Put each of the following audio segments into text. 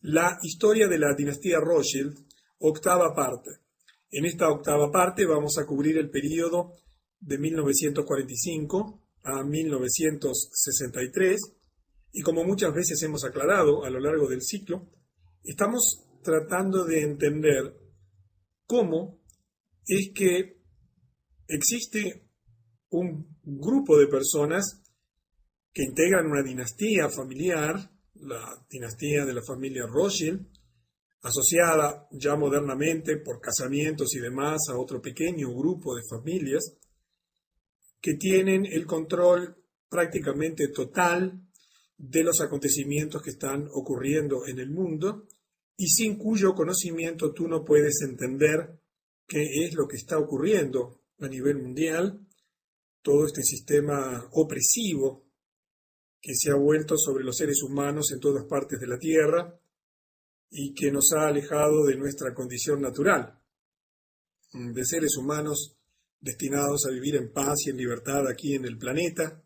la historia de la dinastía Rothschild, octava parte. En esta octava parte vamos a cubrir el periodo de 1945 a 1963 y como muchas veces hemos aclarado a lo largo del ciclo, estamos tratando de entender cómo es que existe un grupo de personas que integran una dinastía familiar, la dinastía de la familia Rothschild, asociada ya modernamente por casamientos y demás a otro pequeño grupo de familias que tienen el control prácticamente total de los acontecimientos que están ocurriendo en el mundo y sin cuyo conocimiento tú no puedes entender qué es lo que está ocurriendo a nivel mundial, todo este sistema opresivo que se ha vuelto sobre los seres humanos en todas partes de la Tierra y que nos ha alejado de nuestra condición natural, de seres humanos destinados a vivir en paz y en libertad aquí en el planeta,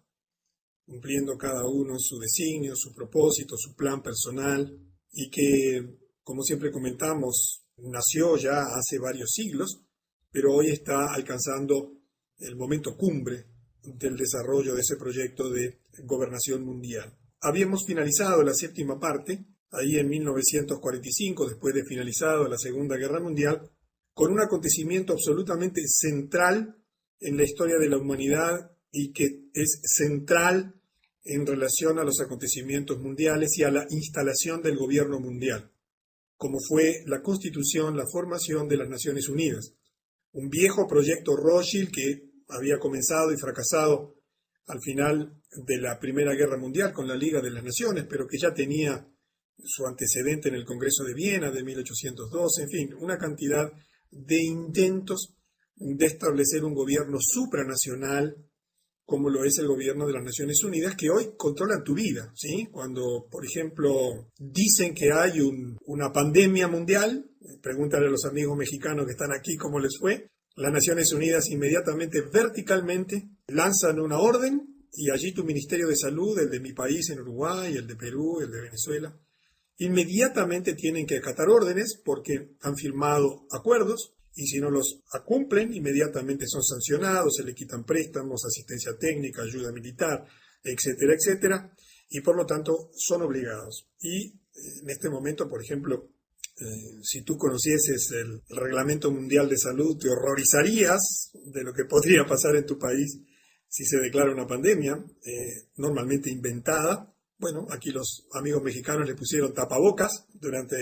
cumpliendo cada uno su designio, su propósito, su plan personal, y que, como siempre comentamos, nació ya hace varios siglos, pero hoy está alcanzando el momento cumbre del desarrollo de ese proyecto de gobernación mundial. Habíamos finalizado la séptima parte, ahí en 1945, después de finalizada la Segunda Guerra Mundial, con un acontecimiento absolutamente central en la historia de la humanidad y que es central en relación a los acontecimientos mundiales y a la instalación del gobierno mundial, como fue la constitución, la formación de las Naciones Unidas. Un viejo proyecto Rothschild que había comenzado y fracasado al final de la Primera Guerra Mundial con la Liga de las Naciones, pero que ya tenía su antecedente en el Congreso de Viena de 1812, en fin, una cantidad de intentos de establecer un gobierno supranacional como lo es el gobierno de las Naciones Unidas, que hoy controlan tu vida, ¿sí? Cuando, por ejemplo, dicen que hay una pandemia mundial, pregúntale a los amigos mexicanos que están aquí cómo les fue, las Naciones Unidas inmediatamente, verticalmente, lanzan una orden y allí tu Ministerio de Salud, el de mi país en Uruguay, el de Perú, el de Venezuela, inmediatamente tienen que acatar órdenes porque han firmado acuerdos y si no los cumplen, inmediatamente son sancionados, se le quitan préstamos, asistencia técnica, ayuda militar, etcétera, etcétera, y por lo tanto son obligados. Y en este momento, por ejemplo, si tú conocieses el Reglamento Mundial de Salud, te horrorizarías de lo que podría pasar en tu país si se declara una pandemia, normalmente inventada. Bueno, aquí los amigos mexicanos le pusieron tapabocas durante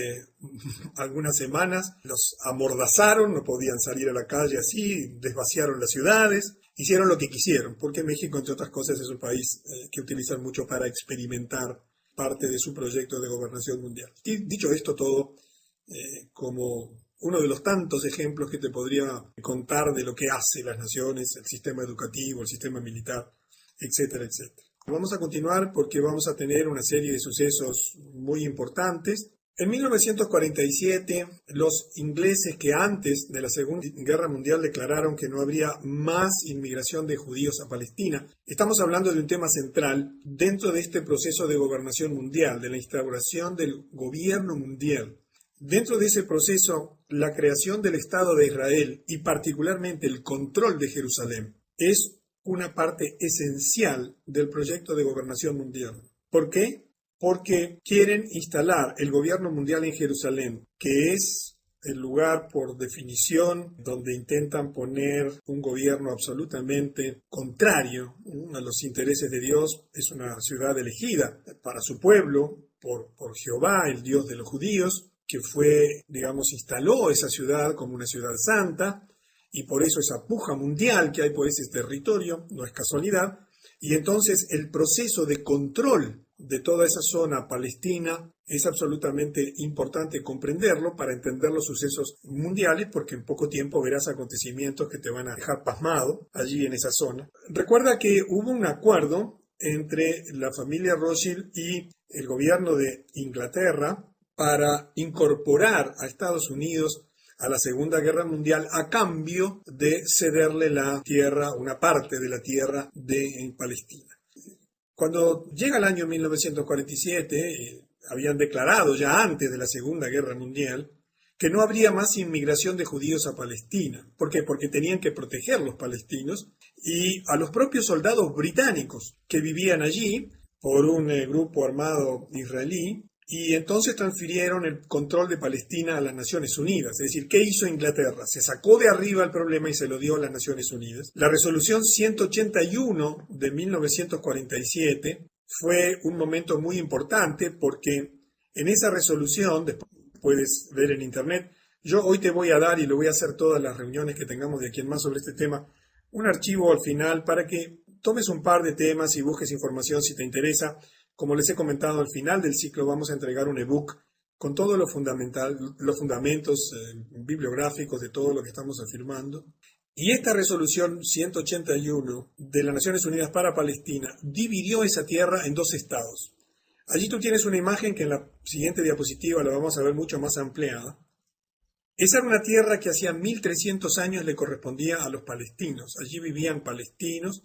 algunas semanas, los amordazaron, no podían salir a la calle así, desvaciaron las ciudades, hicieron lo que quisieron, porque México, entre otras cosas, es un país que utilizan mucho para experimentar parte de su proyecto de gobernación mundial. Y dicho esto todo, como uno de los tantos ejemplos que te podría contar de lo que hace las naciones, el sistema educativo, el sistema militar, etcétera, etcétera. Vamos a continuar porque vamos a tener una serie de sucesos muy importantes. En 1947, los ingleses que antes de la Segunda Guerra Mundial declararon que no habría más inmigración de judíos a Palestina. Estamos hablando de un tema central dentro de este proceso de gobernación mundial, de la instauración del gobierno mundial. Dentro de ese proceso, la creación del Estado de Israel y particularmente el control de Jerusalén es una parte esencial del proyecto de gobernación mundial. ¿Por qué? Porque quieren instalar el gobierno mundial en Jerusalén, que es el lugar por definición donde intentan poner un gobierno absolutamente contrario a los intereses de Dios. Es una ciudad elegida para su pueblo por Jehová, el Dios de los judíos, que fue, digamos, instaló esa ciudad como una ciudad santa, y por eso esa puja mundial que hay por ese territorio no es casualidad, y entonces el proceso de control de toda esa zona palestina es absolutamente importante comprenderlo para entender los sucesos mundiales, porque en poco tiempo verás acontecimientos que te van a dejar pasmado allí en esa zona. Recuerda que hubo un acuerdo entre la familia Rothschild y el gobierno de Inglaterra para incorporar a Estados Unidos a la Segunda Guerra Mundial a cambio de cederle la tierra, una parte de la tierra de Palestina. Cuando llega el año 1947, habían declarado ya antes de la Segunda Guerra Mundial que no habría más inmigración de judíos a Palestina. ¿Por qué? Porque tenían que proteger a los palestinos y a los propios soldados británicos que vivían allí por un grupo armado israelí, y entonces transfirieron el control de Palestina a las Naciones Unidas. Es decir, ¿qué hizo Inglaterra? Se sacó de arriba el problema y se lo dio a las Naciones Unidas. La resolución 181 de 1947 fue un momento muy importante porque en esa resolución, después puedes ver en internet, yo hoy te voy a dar, y lo voy a hacer todas las reuniones que tengamos de aquí en más sobre este tema, un archivo al final para que tomes un par de temas y busques información si te interesa. Como les he comentado, al final del ciclo vamos a entregar un ebook con todo lo fundamental, los fundamentos bibliográficos de todo lo que estamos afirmando. Y esta resolución 181 de las Naciones Unidas para Palestina dividió esa tierra en dos estados. Allí tú tienes una imagen que en la siguiente diapositiva la vamos a ver mucho más ampliada. Esa era una tierra que hacía 1300 años le correspondía a los palestinos. Allí vivían palestinos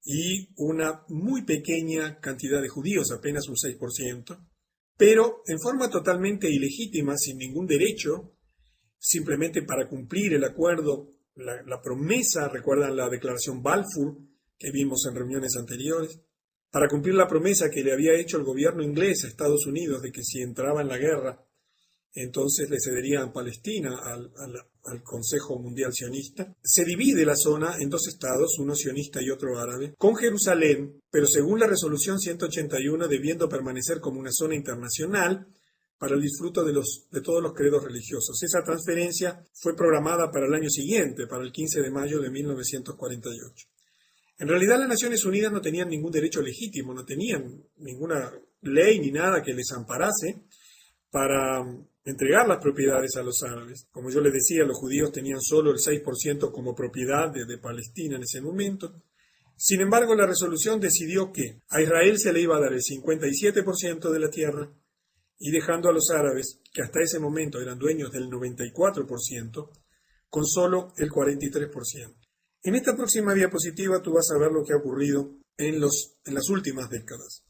y una muy pequeña cantidad de judíos, apenas un 6%, pero en forma totalmente ilegítima, sin ningún derecho, simplemente para cumplir el acuerdo, la promesa, recuerdan la declaración Balfour que vimos en reuniones anteriores, para cumplir la promesa que le había hecho el gobierno inglés a Estados Unidos de que si entraba en la guerra, entonces le cederían Palestina al Consejo Mundial Sionista. Se divide la zona en dos estados, uno sionista y otro árabe, con Jerusalén, pero según la resolución 181 debiendo permanecer como una zona internacional para el disfruto de todos los credos religiosos. Esa transferencia fue programada para el año siguiente, para el 15 de mayo de 1948. En realidad las Naciones Unidas no tenían ningún derecho legítimo, no tenían ninguna ley ni nada que les amparase para entregar las propiedades a los árabes. Como yo les decía, los judíos tenían solo el 6% como propiedad de Palestina en ese momento. Sin embargo, la resolución decidió que a Israel se le iba a dar el 57% de la tierra y dejando a los árabes, que hasta ese momento eran dueños del 94%, con solo el 43%. En esta próxima diapositiva tú vas a ver lo que ha ocurrido en las últimas décadas.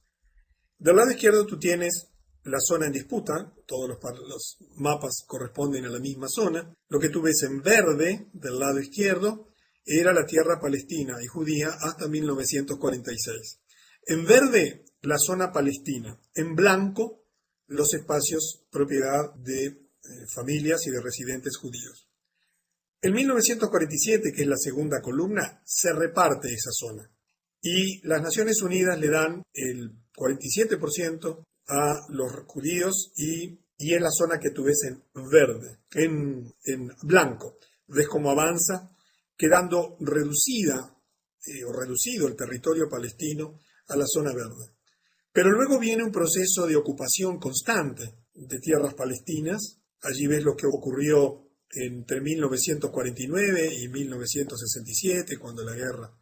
Del lado izquierdo tú tienes la zona en disputa, todos los mapas corresponden a la misma zona. Lo que tú ves en verde del lado izquierdo era la tierra palestina y judía hasta 1946. En verde, la zona palestina. En blanco, los espacios propiedad de familias y de residentes judíos. En 1947, que es la segunda columna, se reparte esa zona. Y las Naciones Unidas le dan el 47% a los judíos y es la zona que tú ves en verde, en blanco. Ves cómo avanza, quedando reducido el territorio palestino a la zona verde. Pero luego viene un proceso de ocupación constante de tierras palestinas. Allí ves lo que ocurrió entre 1949 y 1967, cuando la guerra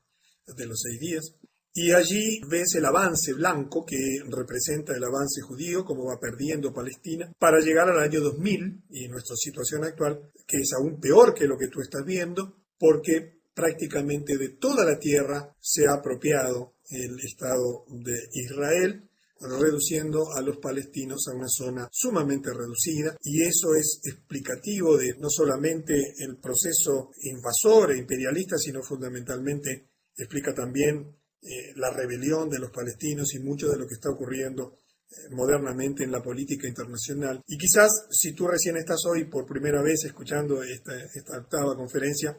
de los 6 días. Y allí ves el avance blanco que representa el avance judío, como va perdiendo Palestina, para llegar al año 2000 y nuestra situación actual, que es aún peor que lo que tú estás viendo, porque prácticamente de toda la tierra se ha apropiado el Estado de Israel, reduciendo a los palestinos a una zona sumamente reducida, y eso es explicativo de no solamente el proceso invasor e imperialista, sino fundamentalmente explica también la rebelión de los palestinos y mucho de lo que está ocurriendo modernamente en la política internacional. Y quizás si tú recién estás hoy por primera vez escuchando esta octava conferencia,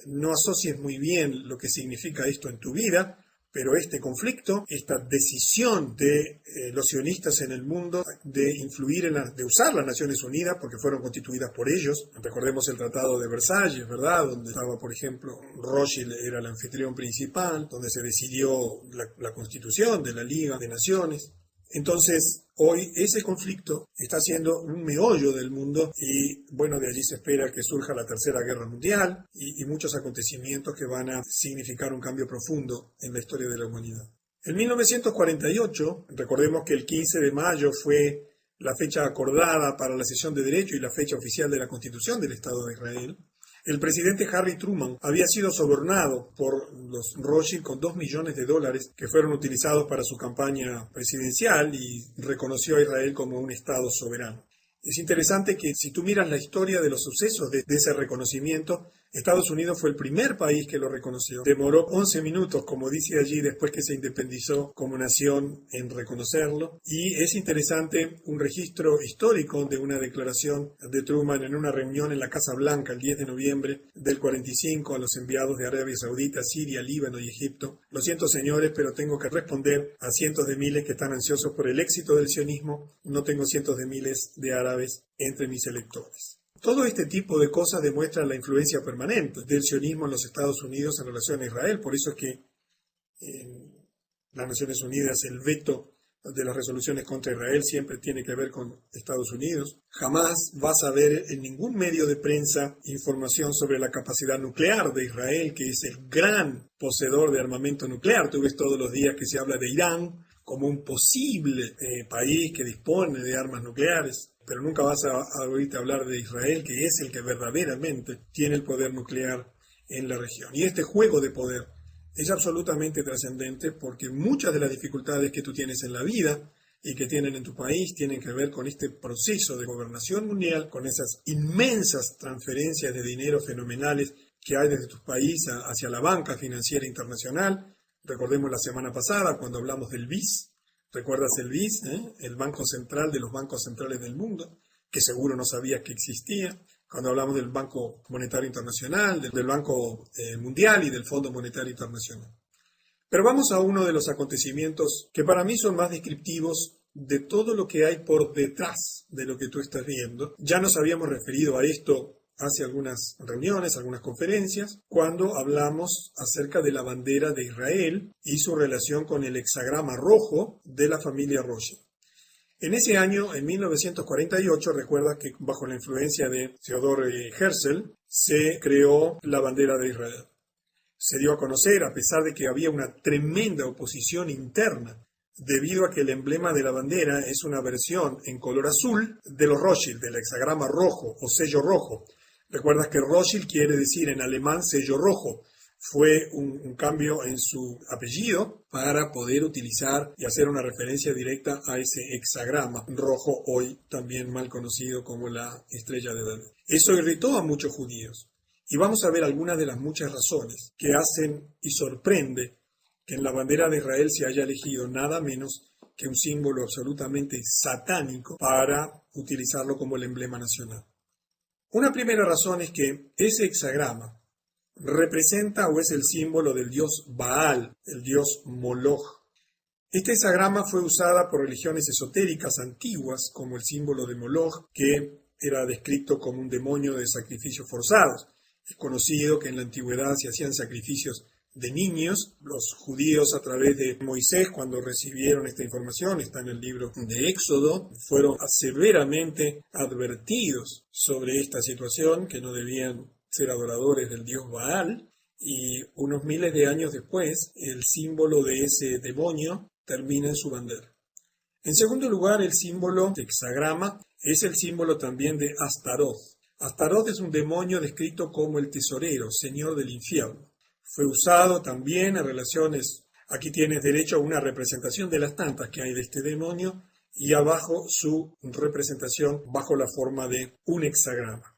no asocies muy bien lo que significa esto en tu vida, pero este conflicto, esta decisión de los sionistas en el mundo de influir de usar las Naciones Unidas, porque fueron constituidas por ellos, recordemos el Tratado de Versalles, ¿verdad?, donde estaba, por ejemplo, Rothschild era el anfitrión principal, donde se decidió la constitución de la Liga de Naciones. Entonces, hoy ese conflicto está siendo un meollo del mundo y, bueno, de allí se espera que surja la Tercera Guerra Mundial y muchos acontecimientos que van a significar un cambio profundo en la historia de la humanidad. En 1948, recordemos que el 15 de mayo fue la fecha acordada para la sesión de derecho y la fecha oficial de la Constitución del Estado de Israel. El presidente Harry Truman había sido sobornado por los Rothschild con $2 millones que fueron utilizados para su campaña presidencial y reconoció a Israel como un Estado soberano. Es interesante que si tú miras la historia de los sucesos de ese reconocimiento, Estados Unidos fue el primer país que lo reconoció. Demoró 11 minutos, como dice allí, después que se independizó como nación en reconocerlo. Y es interesante un registro histórico de una declaración de Truman en una reunión en la Casa Blanca el 10 de noviembre del 45 a los enviados de Arabia Saudita, Siria, Líbano y Egipto. Lo siento, señores, pero tengo que responder a cientos de miles que están ansiosos por el éxito del sionismo. No tengo cientos de miles de árabes entre mis electores. Todo este tipo de cosas demuestra la influencia permanente del sionismo en los Estados Unidos en relación a Israel. Por eso es que en las Naciones Unidas el veto de las resoluciones contra Israel siempre tiene que ver con Estados Unidos. Jamás vas a ver en ningún medio de prensa información sobre la capacidad nuclear de Israel, que es el gran poseedor de armamento nuclear. Tú ves todos los días que se habla de Irán como un posible país que dispone de armas nucleares. Pero nunca vas a oírte hablar de Israel, que es el que verdaderamente tiene el poder nuclear en la región. Y este juego de poder es absolutamente trascendente porque muchas de las dificultades que tú tienes en la vida y que tienen en tu país tienen que ver con este proceso de gobernación mundial, con esas inmensas transferencias de dinero fenomenales que hay desde tu país hacia la banca financiera internacional. Recordemos la semana pasada cuando hablamos del BIS. ¿Recuerdas el BIS, el Banco Central de los bancos centrales del mundo, que seguro no sabías que existía? Cuando hablamos del Banco Monetario Internacional, del Banco Mundial y del Fondo Monetario Internacional. Pero vamos a uno de los acontecimientos que para mí son más descriptivos de todo lo que hay por detrás de lo que tú estás viendo. Ya nos habíamos referido a esto hace algunas reuniones, algunas conferencias, cuando hablamos acerca de la bandera de Israel y su relación con el hexagrama rojo de la familia Rothschild. En ese año, en 1948, recuerda que bajo la influencia de Theodor Herzl, se creó la bandera de Israel. Se dio a conocer, a pesar de que había una tremenda oposición interna, debido a que el emblema de la bandera es una versión en color azul de los Rothschild, del hexagrama rojo o sello rojo. Recuerdas que Rothschild quiere decir en alemán sello rojo. Fue un cambio en su apellido para poder utilizar y hacer una referencia directa a ese hexagrama rojo, hoy también mal conocido como la estrella de David. Eso irritó a muchos judíos. Y vamos a ver algunas de las muchas razones que hacen y sorprende que en la bandera de Israel se haya elegido nada menos que un símbolo absolutamente satánico para utilizarlo como el emblema nacional. Una primera razón es que ese hexagrama representa o es el símbolo del dios Baal, el dios Moloch. Este hexagrama fue usada por religiones esotéricas antiguas como el símbolo de Moloch, que era descrito como un demonio de sacrificios forzados. Es conocido que en la antigüedad se hacían sacrificios de niños. Los judíos, a través de Moisés, cuando recibieron esta información, está en el libro de Éxodo, fueron severamente advertidos sobre esta situación, que no debían ser adoradores del dios Baal, y unos miles de años después, el símbolo de ese demonio termina en su bandera. En segundo lugar, el símbolo de hexagrama es el símbolo también de Astaroth. Astaroth es un demonio descrito como el tesorero, señor del infierno. Fue usado también en relaciones, aquí tienes derecho a una representación de las tantas que hay de este demonio, y abajo su representación bajo la forma de un hexagrama.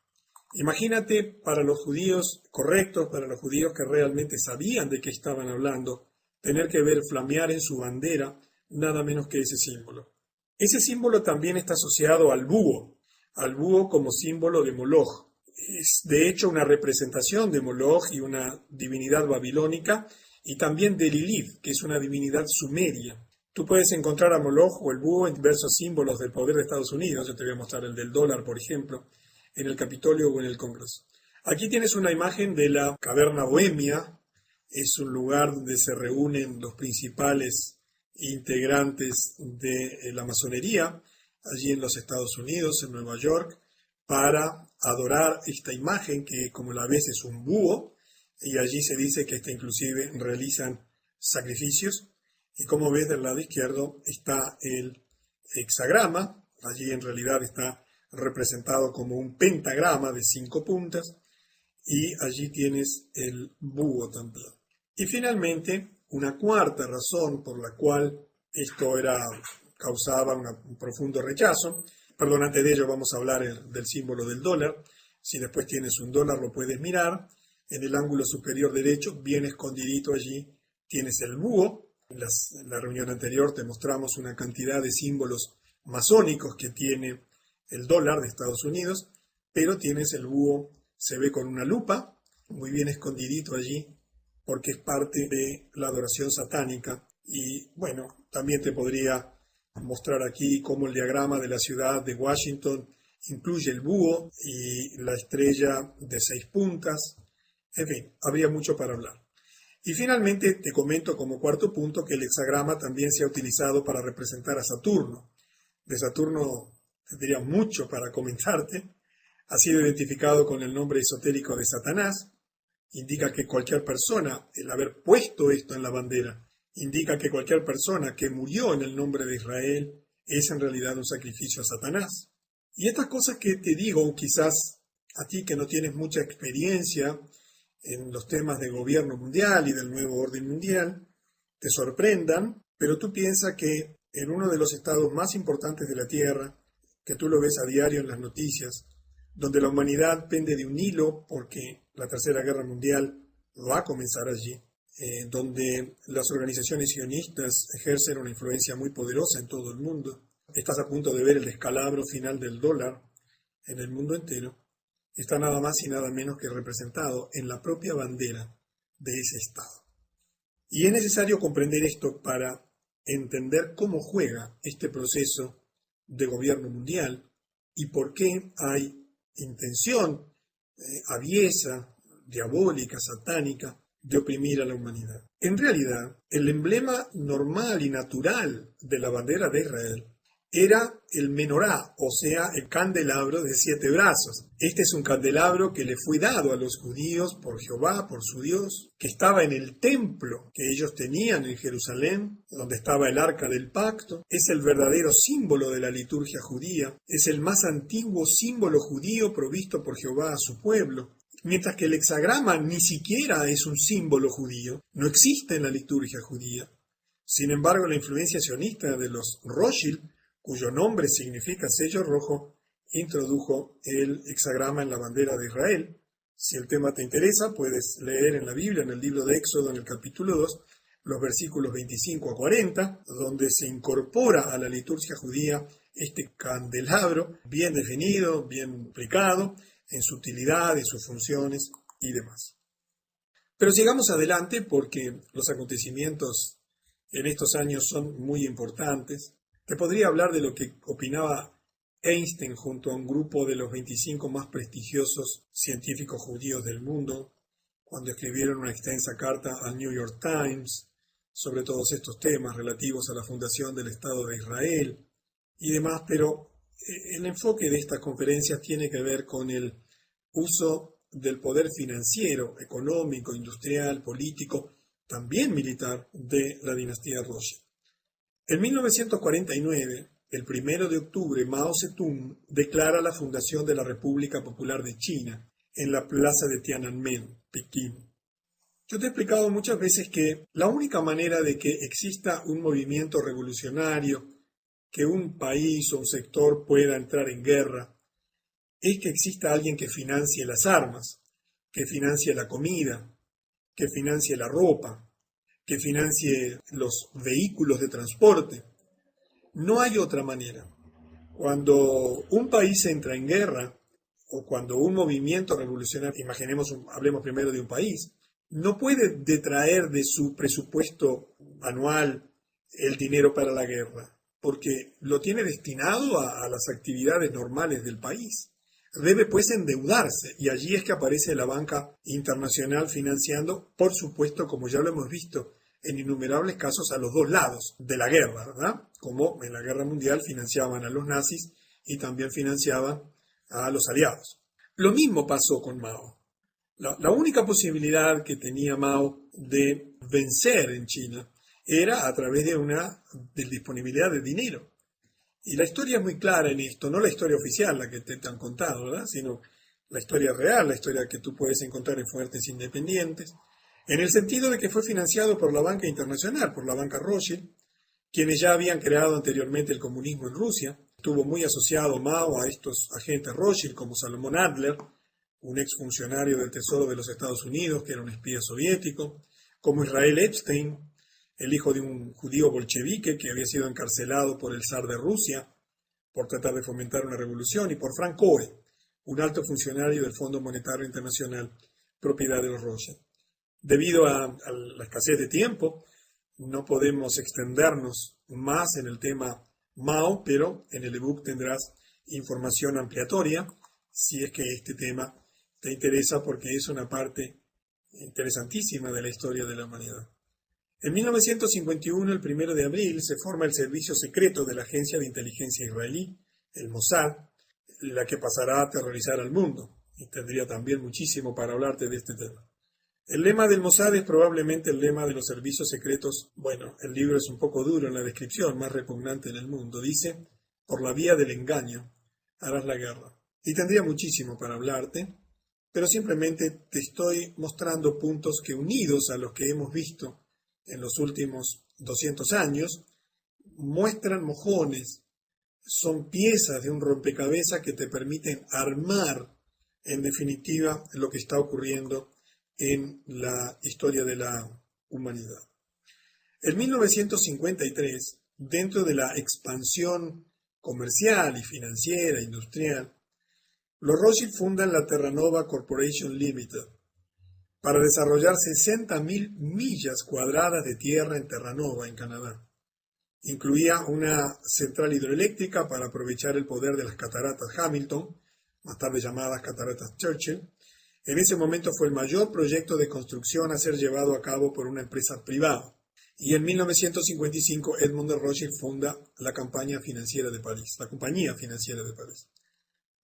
Imagínate para los judíos correctos, para los judíos que realmente sabían de qué estaban hablando, tener que ver flamear en su bandera nada menos que ese símbolo. Ese símbolo también está asociado al búho como símbolo de Moloch. Es de hecho una representación de Moloch y una divinidad babilónica, y también de Lilith, que es una divinidad sumeria. Tú puedes encontrar a Moloch o el búho en diversos símbolos del poder de Estados Unidos. Yo te voy a mostrar el del dólar, por ejemplo, en el Capitolio o en el Congreso. Aquí tienes una imagen de la caverna Bohemia. Es un lugar donde se reúnen los principales integrantes de la masonería, allí en los Estados Unidos, en Nueva York, para adorar esta imagen que, como la ves, es un búho, y allí se dice que inclusive realizan sacrificios. Y como ves, del lado izquierdo está el hexagrama. Allí en realidad está representado como un pentagrama de 5 puntas, y allí tienes el búho también. Y finalmente, una cuarta razón por la cual esto causaba un profundo rechazo. Perdón, antes de ello vamos a hablar del símbolo del dólar. Si después tienes un dólar lo puedes mirar. En el ángulo superior derecho, bien escondidito allí, tienes el búho. En la reunión anterior te mostramos una cantidad de símbolos masónicos que tiene el dólar de Estados Unidos, pero tienes el búho, se ve con una lupa, muy bien escondidito allí, porque es parte de la adoración satánica. Y bueno, también te podría mostrar aquí cómo el diagrama de la ciudad de Washington incluye el búho y la estrella de 6 puntas. En fin, habría mucho para hablar. Y finalmente te comento como cuarto punto que el hexagrama también se ha utilizado para representar a Saturno. De Saturno tendría mucho para comentarte. Ha sido identificado con el nombre esotérico de Satanás. Indica que cualquier persona, el haber puesto esto en la bandera, indica que cualquier persona que murió en el nombre de Israel es en realidad un sacrificio a Satanás. Y estas cosas que te digo, quizás a ti que no tienes mucha experiencia en los temas de gobierno mundial y del nuevo orden mundial, te sorprendan, pero tú piensas que en uno de los estados más importantes de la Tierra, que tú lo ves a diario en las noticias, donde la humanidad pende de un hilo porque la Tercera Guerra Mundial va a comenzar allí, donde las organizaciones sionistas ejercen una influencia muy poderosa en todo el mundo. Estás a punto de ver el descalabro final del dólar en el mundo entero. Está nada más y nada menos que representado en la propia bandera de ese estado. Y es necesario comprender esto para entender cómo juega este proceso de gobierno mundial y por qué hay intención aviesa, diabólica, satánica, de oprimir a la humanidad. En realidad, el emblema normal y natural de la bandera de Israel era el menorá, o sea, el candelabro de 7 brazos. Este es un candelabro que le fue dado a los judíos por Jehová, por su Dios, que estaba en el templo que ellos tenían en Jerusalén, donde estaba el arca del pacto. Es el verdadero símbolo de la liturgia judía. Es el más antiguo símbolo judío provisto por Jehová a su pueblo. Mientras que el hexagrama ni siquiera es un símbolo judío, no existe en la liturgia judía. Sin embargo, la influencia sionista de los Rothschild, cuyo nombre significa sello rojo, introdujo el hexagrama en la bandera de Israel. Si el tema te interesa, puedes leer en la Biblia, en el libro de Éxodo, en el capítulo 2, los versículos 25 a 40, donde se incorpora a la liturgia judía este candelabro bien definido, bien explicado, en su utilidad, en sus funciones y demás. Pero sigamos adelante porque los acontecimientos en estos años son muy importantes. Te podría hablar de lo que opinaba Einstein junto a un grupo de los 25 más prestigiosos científicos judíos del mundo, cuando escribieron una extensa carta al New York Times sobre todos estos temas relativos a la fundación del Estado de Israel y demás, pero el enfoque de estas conferencias tiene que ver con el uso del poder financiero, económico, industrial, político, también militar, de la dinastía Rothschild. En 1949, el 1 de octubre, Mao Zedong declara la fundación de la República Popular de China en la plaza de Tiananmen, Pekín. Yo te he explicado muchas veces que la única manera de que exista un movimiento revolucionario, que un país o un sector pueda entrar en guerra, es que exista alguien que financie las armas, que financie la comida, que financie la ropa, que financie los vehículos de transporte. No hay otra manera. Cuando un país entra en guerra, o cuando un movimiento revolucionario, hablemos primero de un país, no puede detraer de su presupuesto anual el dinero para la guerra, porque lo tiene destinado a las actividades normales del país. Debe pues endeudarse, y allí es que aparece la banca internacional financiando, por supuesto, como ya lo hemos visto en innumerables casos, a los dos lados de la guerra, ¿verdad? Como en la guerra mundial financiaban a los nazis y también financiaban a los aliados. Lo mismo pasó con Mao. La única posibilidad que tenía Mao de vencer en China era a través de disponibilidad de dinero. Y la historia es muy clara en esto, no la historia oficial, la que te han contado, ¿verdad? Sino la historia real, la historia que tú puedes encontrar en fuentes independientes, en el sentido de que fue financiado por la banca internacional, por la banca Rothschild, quienes ya habían creado anteriormente el comunismo en Rusia. Estuvo muy asociado Mao a estos agentes Rothschild como Salomón Adler, un exfuncionario del Tesoro de los Estados Unidos, que era un espía soviético, como Israel Epstein, el hijo de un judío bolchevique que había sido encarcelado por el zar de Rusia por tratar de fomentar una revolución, y por Frank Cohen, un alto funcionario del Fondo Monetario Internacional, propiedad de los Rothschild. Debido a la escasez de tiempo, no podemos extendernos más en el tema Mao, pero en el ebook tendrás información ampliatoria si es que este tema te interesa, porque es una parte interesantísima de la historia de la humanidad. En 1951, el 1 de abril, se forma el servicio secreto de la agencia de inteligencia israelí, el Mossad, la que pasará a aterrorizar al mundo, y tendría también muchísimo para hablarte de este tema. El lema del Mossad es probablemente el lema de los servicios secretos. Bueno, el libro es un poco duro en la descripción, más repugnante en el mundo. Dice, por la vía del engaño harás la guerra. Y tendría muchísimo para hablarte, pero simplemente te estoy mostrando puntos que, unidos a los que hemos visto en los últimos 200 años, muestran mojones, son piezas de un rompecabezas que te permiten armar, en definitiva, lo que está ocurriendo en la historia de la humanidad. En 1953, dentro de la expansión comercial y financiera, industrial, los Rothschild fundan la Terranova Corporation Limited para desarrollar 60.000 millas cuadradas de tierra en Terranova, en Canadá. Incluía una central hidroeléctrica para aprovechar el poder de las cataratas Hamilton, más tarde llamadas cataratas Churchill. En ese momento fue el mayor proyecto de construcción a ser llevado a cabo por una empresa privada. Y en 1955 Edmond de Rothschild funda la Compañía Financiera de París.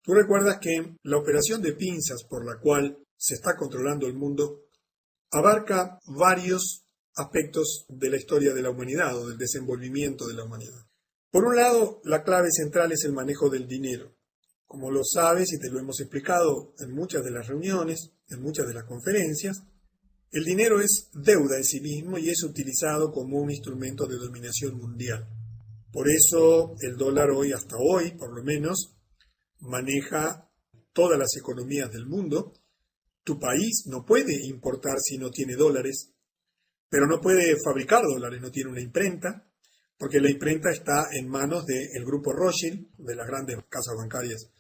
Tú recuerdas que la operación de pinzas por la cual se está controlando el mundo abarca varios aspectos de la historia de la humanidad o del desenvolvimiento de la humanidad. Por un lado, la clave central es el manejo del dinero. Como lo sabes y te lo hemos explicado en muchas de las reuniones, en muchas de las conferencias, el dinero es deuda en sí mismo y es utilizado como un instrumento de dominación mundial. Por eso el dólar hoy, hasta hoy por lo menos, maneja todas las economías del mundo. Tu país no puede importar si no tiene dólares, pero no puede fabricar dólares, no tiene una imprenta, porque la imprenta está en manos del grupo Rothschild, de las grandes casas bancarias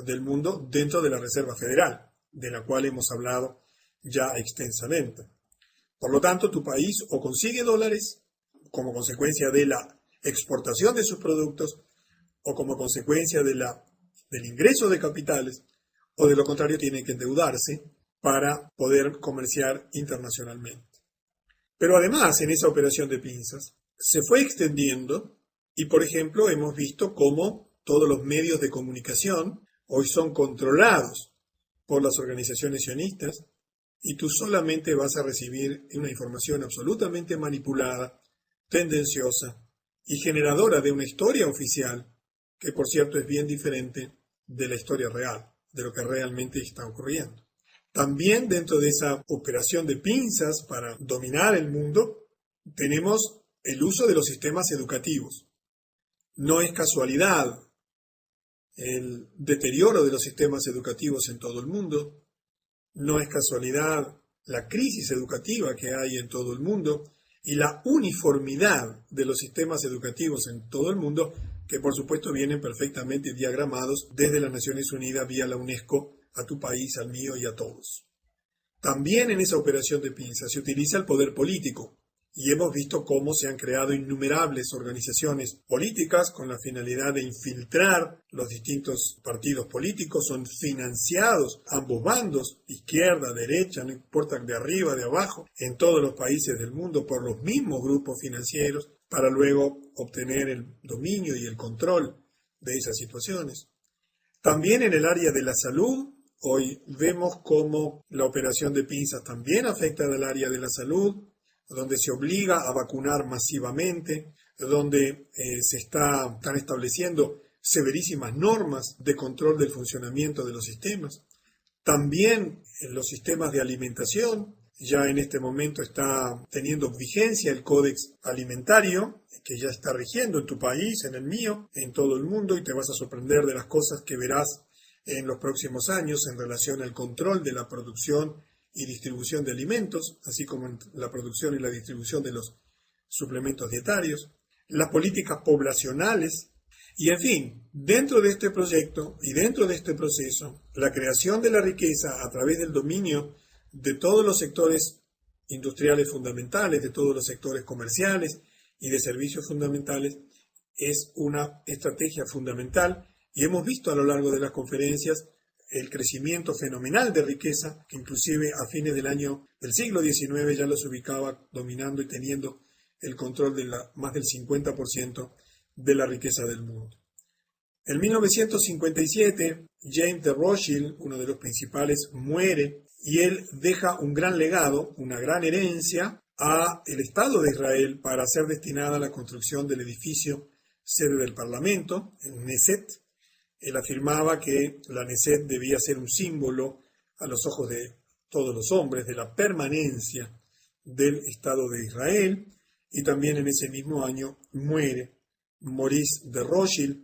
del mundo, dentro de la Reserva Federal, de la cual hemos hablado ya extensamente. Por lo tanto, tu país o consigue dólares como consecuencia de la exportación de sus productos o como consecuencia del ingreso de capitales, o de lo contrario tiene que endeudarse para poder comerciar internacionalmente. Pero además, en esa operación de pinzas, se fue extendiendo y, por ejemplo, hemos visto cómo todos los medios de comunicación hoy son controlados por las organizaciones sionistas y tú solamente vas a recibir una información absolutamente manipulada, tendenciosa y generadora de una historia oficial que, por cierto, es bien diferente de la historia real, de lo que realmente está ocurriendo. También dentro de esa operación de pinzas para dominar el mundo, tenemos el uso de los sistemas educativos. No es casualidad el deterioro de los sistemas educativos en todo el mundo, no es casualidad la crisis educativa que hay en todo el mundo y la uniformidad de los sistemas educativos en todo el mundo, que por supuesto vienen perfectamente diagramados desde las Naciones Unidas vía la UNESCO a tu país, al mío y a todos. También en esa operación de pinzas se utiliza el poder político y hemos visto cómo se han creado innumerables organizaciones políticas con la finalidad de infiltrar los distintos partidos políticos. Son financiados ambos bandos, izquierda, derecha, no importa de arriba, de abajo, en todos los países del mundo por los mismos grupos financieros para luego obtener el dominio y el control de esas situaciones. También en el área de la salud, hoy vemos cómo la operación de pinzas también afecta al área de la salud, donde se obliga a vacunar masivamente, donde están estableciendo severísimas normas de control del funcionamiento de los sistemas. También en los sistemas de alimentación, ya en este momento está teniendo vigencia el Códex Alimentario, que ya está rigiendo en tu país, en el mío, en todo el mundo, y te vas a sorprender de las cosas que verás en los próximos años en relación al control de la producción y distribución de alimentos, así como en la producción y la distribución de los suplementos dietarios, las políticas poblacionales, y en fin, dentro de este proyecto y dentro de este proceso, la creación de la riqueza a través del dominio de todos los sectores industriales fundamentales, de todos los sectores comerciales y de servicios fundamentales, es una estrategia fundamental, y hemos visto a lo largo de las conferencias el crecimiento fenomenal de riqueza, que inclusive a fines del siglo XIX ya los ubicaba dominando y teniendo el control de más del 50% de la riqueza del mundo. En 1957, James de Rothschild, uno de los principales, muere y él deja un gran legado, una gran herencia a el Estado de Israel para ser destinada a la construcción del edificio sede del Parlamento, el Knesset. Él afirmaba que la Knesset debía ser un símbolo a los ojos de todos los hombres de la permanencia del Estado de Israel, y también en ese mismo año muere Maurice de Rothschild,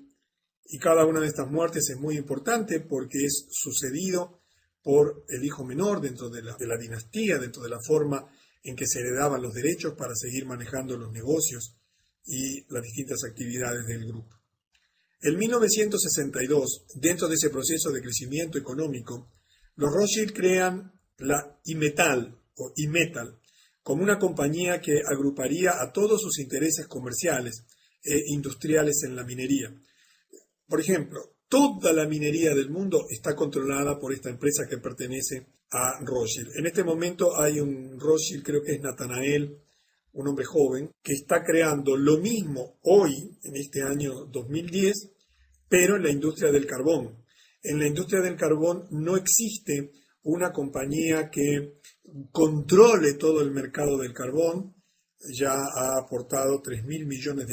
y cada una de estas muertes es muy importante porque es sucedido por el hijo menor dentro de la dinastía, dentro de la forma en que se heredaban los derechos para seguir manejando los negocios y las distintas actividades del grupo. En 1962, dentro de ese proceso de crecimiento económico, los Rothschild crean la Imetal o Imetal como una compañía que agruparía a todos sus intereses comerciales e industriales en la minería. Por ejemplo, toda la minería del mundo está controlada por esta empresa que pertenece a Rothschild. En este momento hay un Rothschild, creo que es Nathanael, un hombre joven, que está creando lo mismo hoy, en este año 2010, pero en la industria del carbón. En la industria del carbón no existe una compañía que controle todo el mercado del carbón. Ya ha aportado $3.000 millones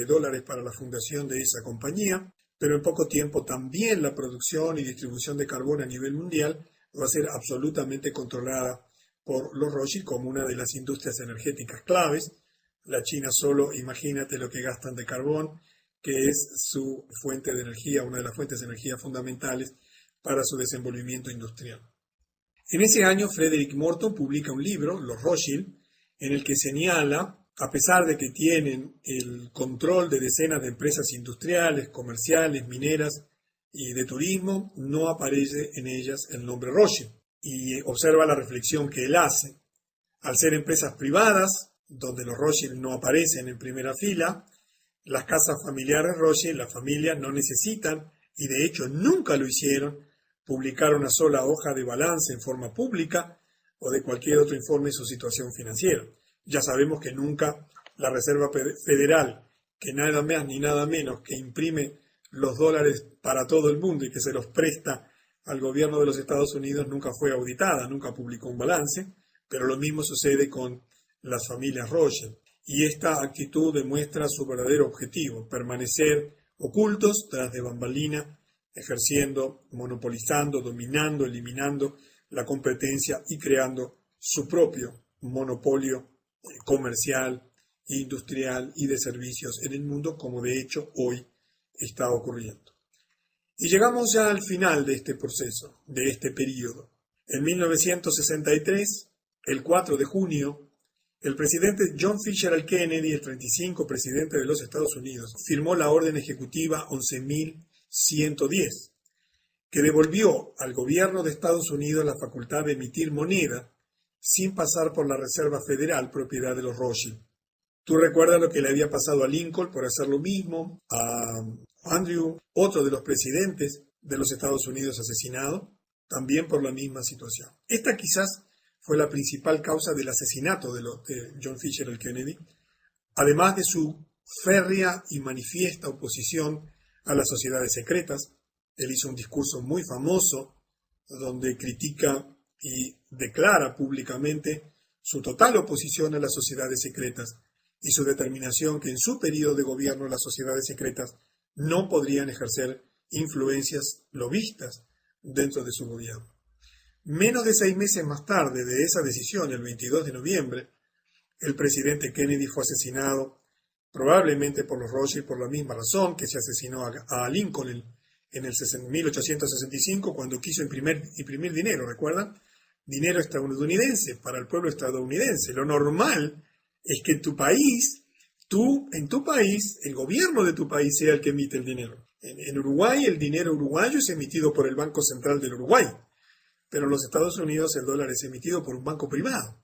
para la fundación de esa compañía, pero en poco tiempo también la producción y distribución de carbón a nivel mundial va a ser absolutamente controlada por los Rothschild como una de las industrias energéticas claves. La China solo, imagínate lo que gastan de carbón, que es su fuente de energía, una de las fuentes de energía fundamentales para su desenvolvimiento industrial. En ese año, Frederick Morton publica un libro, Los Rothschild, en el que señala, a pesar de que tienen el control de decenas de empresas industriales, comerciales, mineras y de turismo, no aparece en ellas el nombre Rothschild. Y observa la reflexión que él hace. Al ser empresas privadas, donde los Rothschild no aparecen en primera fila, las casas familiares Rothschild, las familias no necesitan, y de hecho nunca lo hicieron, publicar una sola hoja de balance en forma pública o de cualquier otro informe de su situación financiera. Ya sabemos que nunca la Reserva Federal, que nada más ni nada menos que imprime los dólares para todo el mundo y que se los presta al gobierno de los Estados Unidos, nunca fue auditada, nunca publicó un balance, pero lo mismo sucede con las familias Rothschild. Y esta actitud demuestra su verdadero objetivo, permanecer ocultos tras de bambalina, ejerciendo, monopolizando, dominando, eliminando la competencia y creando su propio monopolio comercial, industrial y de servicios en el mundo, como de hecho hoy está ocurriendo. Y llegamos ya al final de este proceso, de este periodo. En 1963, el 4 de junio, el presidente John Fitzgerald Kennedy, el 35 presidente de los Estados Unidos, firmó la Orden Ejecutiva 11.110, que devolvió al gobierno de Estados Unidos la facultad de emitir moneda sin pasar por la Reserva Federal, propiedad de los Rothschild. Tú recuerdas lo que le había pasado a Lincoln por hacer lo mismo, a Andrew, otro de los presidentes de los Estados Unidos asesinado, también por la misma situación. Esta quizás fue la principal causa del asesinato de John Fitzgerald Kennedy, además de su férrea y manifiesta oposición a las sociedades secretas. Él hizo un discurso muy famoso donde critica y declara públicamente su total oposición a las sociedades secretas y su determinación que en su periodo de gobierno las sociedades secretas no podrían ejercer influencias lobistas dentro de su gobierno. Menos de 6 meses más tarde de esa decisión, el 22 de noviembre, el presidente Kennedy fue asesinado, probablemente por los Rothschild por la misma razón que se asesinó a Lincoln en el 1865 cuando quiso imprimir dinero, ¿recuerdan? Dinero estadounidense para el pueblo estadounidense. Lo normal es que en tu país, el gobierno de tu país sea el que emite el dinero. En Uruguay, el dinero uruguayo es emitido por el Banco Central del Uruguay, pero en los Estados Unidos el dólar es emitido por un banco privado.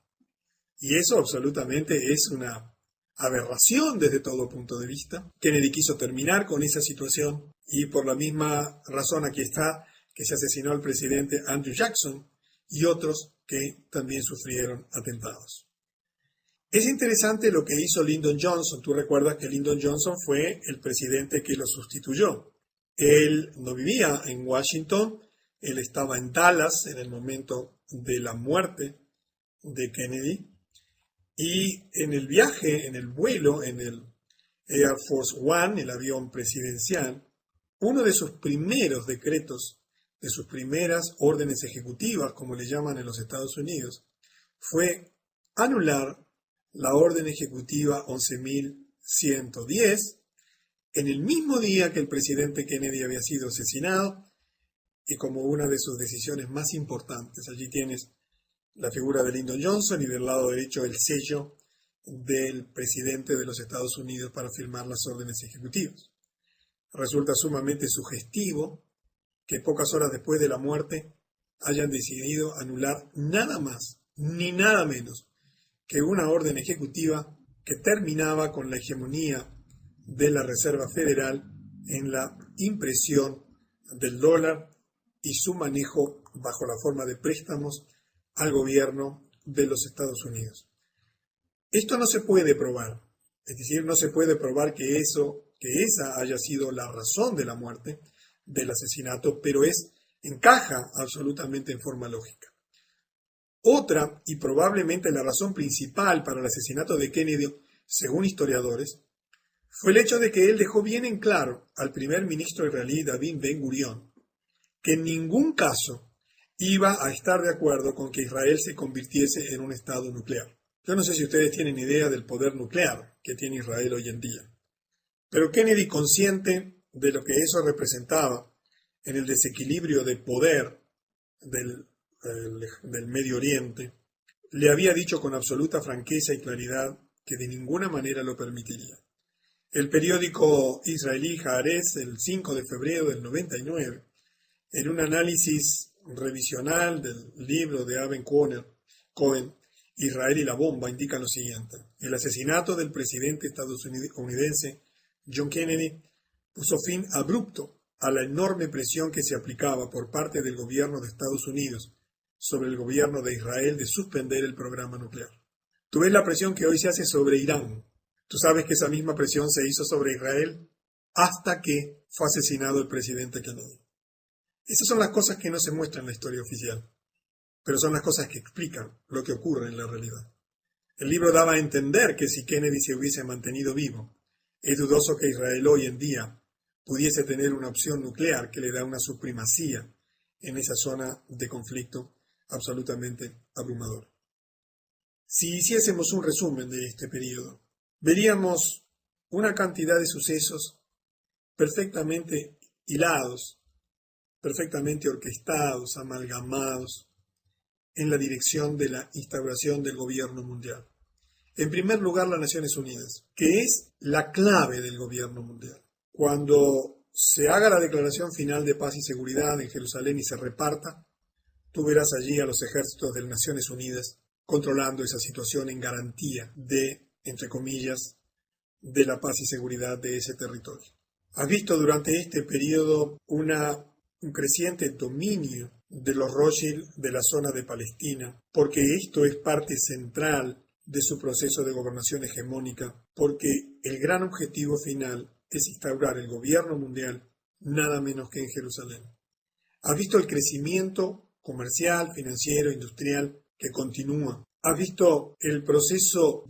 Y eso absolutamente es una aberración desde todo punto de vista. Kennedy quiso terminar con esa situación y por la misma razón aquí está que se asesinó al presidente Andrew Jackson y otros que también sufrieron atentados. Es interesante lo que hizo Lyndon Johnson. Tú recuerdas que Lyndon Johnson fue el presidente que lo sustituyó. Él no vivía en Washington, él estaba en Dallas en el momento de la muerte de Kennedy. Y en el viaje, en el vuelo, en el Air Force One, el avión presidencial, uno de sus primeros decretos, de sus primeras órdenes ejecutivas, como le llaman en los Estados Unidos, fue anular la orden ejecutiva 11.110 en el mismo día que el presidente Kennedy había sido asesinado y como una de sus decisiones más importantes. Allí tienes la figura de Lyndon Johnson y del lado derecho el sello del presidente de los Estados Unidos para firmar las órdenes ejecutivas. Resulta sumamente sugestivo que pocas horas después de la muerte hayan decidido anular nada más ni nada menos que una orden ejecutiva que terminaba con la hegemonía de la Reserva Federal en la impresión del dólar y su manejo bajo la forma de préstamos al gobierno de los Estados Unidos. Esto no se puede probar, es decir, no se puede probar que esa haya sido la razón de la muerte, del asesinato, pero encaja absolutamente en forma lógica. Otra, y probablemente la razón principal para el asesinato de Kennedy, según historiadores, fue el hecho de que él dejó bien en claro al primer ministro israelí David Ben Gurión que en ningún caso iba a estar de acuerdo con que Israel se convirtiese en un estado nuclear. Yo no sé si ustedes tienen idea del poder nuclear que tiene Israel hoy en día, pero Kennedy, consciente de lo que eso representaba en el desequilibrio de poder del Medio Oriente, le había dicho con absoluta franqueza y claridad que de ninguna manera lo permitiría. El periódico israelí Haaretz, el 5 de febrero del 99, en un análisis revisional del libro de Aben Cohen, Israel y la bomba, indica lo siguiente: el asesinato del presidente estadounidense John Kennedy puso fin abrupto a la enorme presión que se aplicaba por parte del gobierno de Estados Unidos sobre el gobierno de Israel de suspender el programa nuclear. Tú ves la presión que hoy se hace sobre Irán. Tú sabes que esa misma presión se hizo sobre Israel hasta que fue asesinado el presidente Kennedy. Esas son las cosas que no se muestran en la historia oficial, pero son las cosas que explican lo que ocurre en la realidad. El libro daba a entender que si Kennedy se hubiese mantenido vivo, es dudoso que Israel hoy en día pudiese tener una opción nuclear que le da una supremacía en esa zona de conflicto absolutamente abrumadora. Si hiciésemos un resumen de este periodo, veríamos una cantidad de sucesos perfectamente hilados, perfectamente orquestados, amalgamados, en la dirección de la instauración del gobierno mundial. En primer lugar, las Naciones Unidas, que es la clave del gobierno mundial. Cuando se haga la declaración final de paz y seguridad en Jerusalén y se reparta, tú verás allí a los ejércitos de las Naciones Unidas controlando esa situación en garantía de, entre comillas, de la paz y seguridad de ese territorio. Has visto durante este periodo un creciente dominio de los Rothschild de la zona de Palestina, porque esto es parte central de su proceso de gobernación hegemónica, porque el gran objetivo final es instaurar el gobierno mundial nada menos que en Jerusalén. Has visto el crecimiento comercial, financiero, industrial que continúa. Has visto el proceso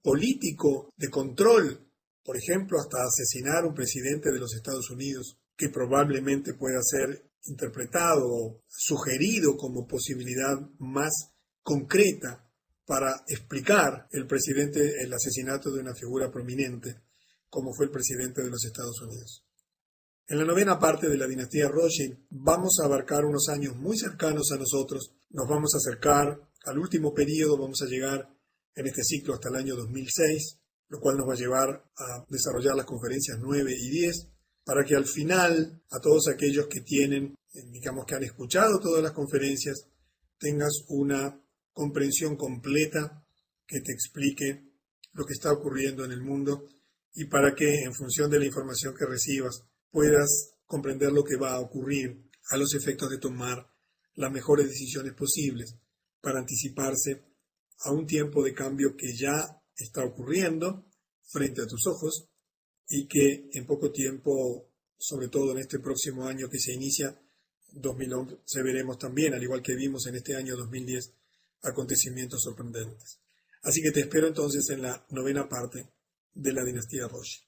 político de control, por ejemplo, hasta asesinar a un presidente de los Estados Unidos, que probablemente pueda ser interpretado o sugerido como posibilidad más concreta para explicar el asesinato de una figura prominente como fue el presidente de los Estados Unidos. En la novena parte de la dinastía Rothschild vamos a abarcar unos años muy cercanos a nosotros, nos vamos a acercar al último periodo, vamos a llegar en este ciclo hasta el año 2006, lo cual nos va a llevar a desarrollar las conferencias 9 y 10, para que al final a todos aquellos que tienen, digamos que han escuchado todas las conferencias, tengas una comprensión completa que te explique lo que está ocurriendo en el mundo y para que en función de la información que recibas puedas comprender lo que va a ocurrir a los efectos de tomar las mejores decisiones posibles para anticiparse a un tiempo de cambio que ya está ocurriendo frente a tus ojos y que en poco tiempo, sobre todo en este próximo año que se inicia, 2011, veremos también, al igual que vimos en este año 2010, acontecimientos sorprendentes. Así que te espero entonces en la novena parte de la dinastía Rothschild.